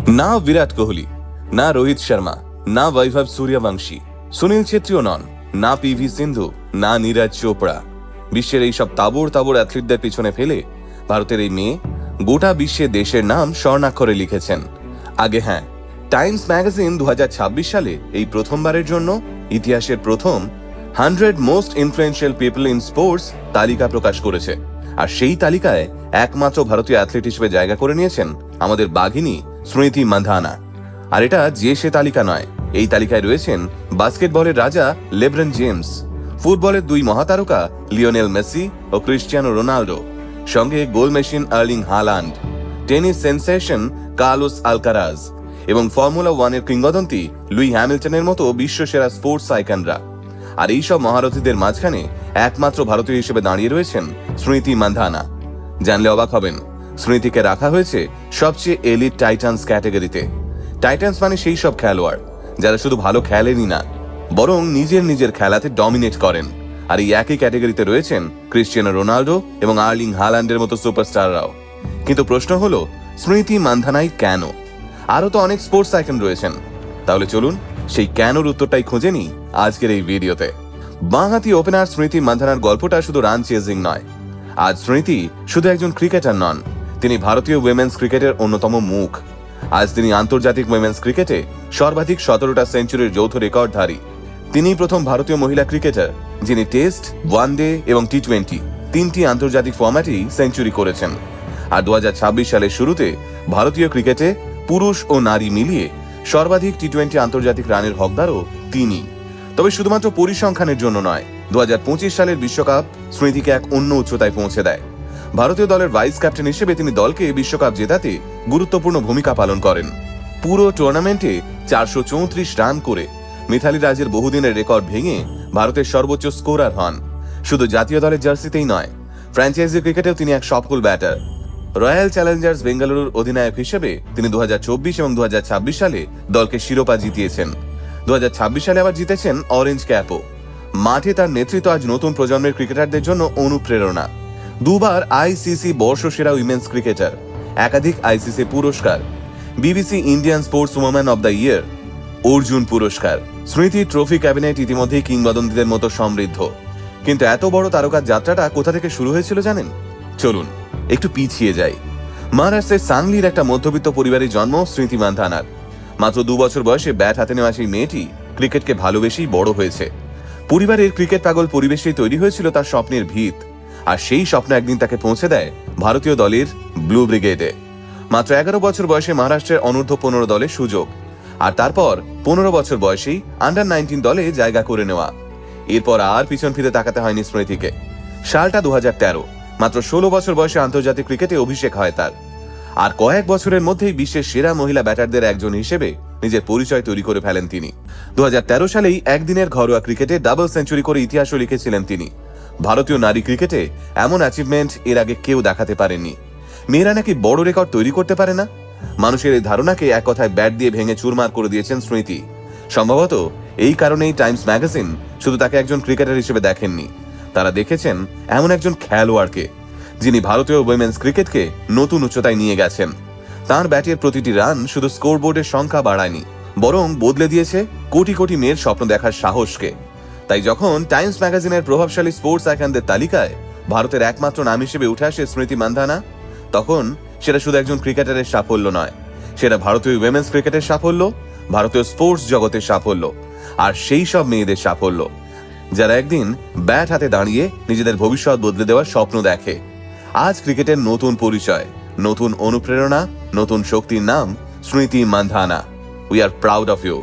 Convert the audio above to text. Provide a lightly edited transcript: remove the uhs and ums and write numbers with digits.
না বিরাট কোহলি, না রোহিত শর্মা, না বৈভব সূর্যবংশী, সুনীল ছেত্রীও নন, না পিভি সিন্ধু, না নীরজ চোপড়া। বিশ্বের এই সব তাবড় তাবড় অ্যাথলিটদের পিছনে ফেলে ভারতের এই মেয়ে গোটা বিশ্বে দেশের নাম স্বর্ণাক্ষরে লিখেছেন। আগে হ্যাঁ, টাইমস ম্যাগাজিন 2026 সালে এই প্রথমবারের জন্য ইতিহাসের প্রথম 100 most influential people in sports তালিকা প্রকাশ করেছে। আর সেই তালিকায় একমাত্র ভারতীয় অ্যাথলিট হিসেবে জায়গা করে নিয়েছেন আমাদের বাঘিনী স্মৃতি মান্ধানা। আর এটা যে সে তালিকা নয়, এই তালিকায় রয়েছেন বাস্কেটবলের রাজা লেব্রন জেমস, ফুটবলের দুই মহাতারকা লিওনেল মেসি ও ক্রিস্টিয়ানো রোনাল্ডো, সঙ্গে goal machine Erling Haaland, tennis sensation Carlos Alcaraz এবং ফর্মুলা 1-এর কিংবদন্তি লুই হ্যামিল্টনের মতো বিশ্বসেরা স্পোর্টস আইকনরা। আর এইসব মহারথীদের মাঝখানে একমাত্র ভারতীয় হিসেবে দাঁড়িয়ে রয়েছেন স্মৃতি মান্ধানা। জানলে অবাক হবেন, স্মৃতিকে রাখা হয়েছে সবচেয়ে এলিট টাইটান্স ক্যাটাগরিতে। টাইটান্স মানে সেই সব খেলোয়াড় যারা শুধু ভালো খেলেনই না, বরং নিজের খেলাতে ডমিনেট করেন। আর এই একই ক্যাটাগরিতে রয়েছেন ক্রিস্টিয়ানো রোনাল্ডো এবং আর্লিং হালান্ডের মতো সুপারস্টাররাও। কিন্তু প্রশ্ন হলো, স্মৃতি মান্ধানাই কেন? আরো তো অনেক স্পোর্টস আইকন রয়েছেন। তাহলে চলুন সেই কেনর উত্তরটাই খুঁজে নিই আজকের এই ভিডিওতে। বাঁহাতি ওপেনার স্মৃতি মান্ধানার গল্পটা শুধু রান চেজিং নয়। আজ স্মৃতি শুধু একজন ক্রিকেটার নন, তিনি ভারতীয় উইমেন্স ক্রিকেটের অন্যতম মুখ। আজ তিনি আন্তর্জাতিক উইমেন্স ক্রিকেটে সর্বাধিক 17টা সেঞ্চুরির যৌথ রেকর্ডধারী। তিনি প্রথম ভারতীয় মহিলা ক্রিকেটার যিনি টেস্ট, ওয়ানডে এবং টি-20 তিনটি আন্তর্জাতিক ফরম্যাটেই সেঞ্চুরি করেছেন। আর 2026 সালের শুরুতে ভারতীয় ক্রিকেটে পুরুষ ও নারী মিলিয়ে সর্বাধিক টি-20 আন্তর্জাতিক রানের হকদারও তিনি। তবে শুধুমাত্র পরিসংখ্যানের জন্য নয়, 2025 সালের বিশ্বকাপ স্মৃতিকে এক অন্য উচ্চতায় পৌঁছে দেয়। ভারতীয় দলের ভাইস ক্যাপ্টেন হিসেবে তিনি দলকে বিশ্বকাপ জেতাতে গুরুত্বপূর্ণ ভূমিকা পালন করেন। পুরো টুর্নামেন্টে 434 রান করে মিথালি রাজের বহুদিনের রেকর্ড ভেঙে ভারতের সর্বোচ্চ স্কোরার হন। শুধু জাতীয় দলের জার্সিতেই নয়, ফ্র্যাঞ্চাইজি ক্রিকেটেও তিনি এক সফল ব্যাটার। রয়্যাল চ্যালেঞ্জার্স বেঙ্গালুরুর অধিনায়ক হিসেবে তিনি 2024 এবং 2026 সালে দলকে শিরোপা জিতিয়েছেন। 2026 সালে আবার জিতেছেন অরেঞ্জ ক্যাপও। মাঠে তার নেতৃত্ব আজ নতুন প্রজন্মের ক্রিকেটারদের জন্য অনুপ্রেরণা। দুবার আইসিসি বর্ষসেরা উইমেন্স ক্রিকেটার, একাধিক আইসিসি পুরস্কার, BBC Indian sports woman of the year, Arjun পুরস্কার। স্মৃতি ট্রফি ক্যাবিনেট ইতিমধ্যেই কিংবদন্তিদের মতো সমৃদ্ধ। কিন্তু এত বড় তারকার যাত্রাটা কোথা থেকে শুরু হয়েছিল জানেন? চলুন একটু পিছিয়ে যাই। মহারাষ্ট্রের সাংলির একটা মধ্যবিত্ত পরিবারে জন্ম স্মৃতি মান্ধানার। মাত্র 2 বছর বয়সে ব্যাট হাতে নেওয়া সেই মেয়েটি ক্রিকেটকে ভালোবেসেই বড় হয়েছে। পরিবারের ক্রিকেট পাগল পরিবেশেই তৈরি হয়েছিল তার স্বপ্নের ভিত। আর সেই স্বপ্ন একদিন তাকে পৌঁছে দেয় ভারতীয় দলের ব্লু ব্রিগেডে। মাত্র 11 বছর বয়সে মহারাষ্ট্রের অনূর্ধ্ব 15 দলে সুযোগ, আর তারপর 15 বছর বয়সেই আন্ডার-19 দলে জায়গা করে নেওয়া। এরপর আর পিছন ফিরে তাকাতে হয়নি স্মৃতিকে। সালটা 2013, মাত্র 16 বছর বয়সে আন্তর্জাতিক ক্রিকেটে অভিষেক হয় তার। আর কয়েক বছরের মধ্যেই বিশ্বের সেরা মহিলা ব্যাটারদের একজন হিসেবে নিজের পরিচয় তৈরি করে ফেলেন তিনি। 2013 সালেই একদিনের ঘরোয়া ক্রিকেটে ডাবল সেঞ্চুরি করে ইতিহাসও লিখেছিলেন তিনি। ভারতীয় নারী ক্রিকেটে এমন অ্যাচিভমেন্ট এর আগে কেউ দেখাতে পারেননি। মেয়েরা নাকি বড় রেকর্ড তৈরি করতে পারে না, মানুষের এই ধারণাকে এক কথায় ব্যাট দিয়ে ভেঙে চুরমার করে দিয়েছেন স্মৃতি। সম্ভবত এই কারণেই টাইমস ম্যাগাজিন শুধু তাকে একজন ক্রিকেটার হিসেবে দেখেননি, তারা দেখেছেন এমন একজন খেলোয়াড়কে যিনি ভারতীয় উইমেন্স ক্রিকেটকে নতুন উচ্চতায় নিয়ে গেছেন। তার ব্যাটের প্রতিটি রান শুধু স্কোরবোর্ডের সংখ্যা বাড়ায়নি, বরং বদলে দিয়েছে কোটি কোটি মেয়ের স্বপ্ন দেখার সাহসকে। তাই যখন টাইমস ম্যাগাজিনের প্রভাবশালী স্পোর্টস আইকনদের তালিকায় ভারতের একমাত্র নাম হিসেবে উঠে আসে স্মৃতি মান্ধানা, তখন সেটা শুধু একজন ক্রিকেটারের সাফল্য নয়, সেটা ভারতীয় উইমেন্স ক্রিকেটের সাফল্য, ভারতীয় স্পোর্টস জগতের সাফল্য, আর সেই সব মেয়েদের সাফল্য যারা একদিন ব্যাট হাতে দাঁড়িয়ে নিজেদের ভবিষ্যৎ বদলে দেওয়ার স্বপ্ন দেখে। আজ ক্রিকেটের নতুন পরিচয়, নতুন অনুপ্রেরণা, নতুন শক্তির নাম Smriti Mandhana. We are proud of you.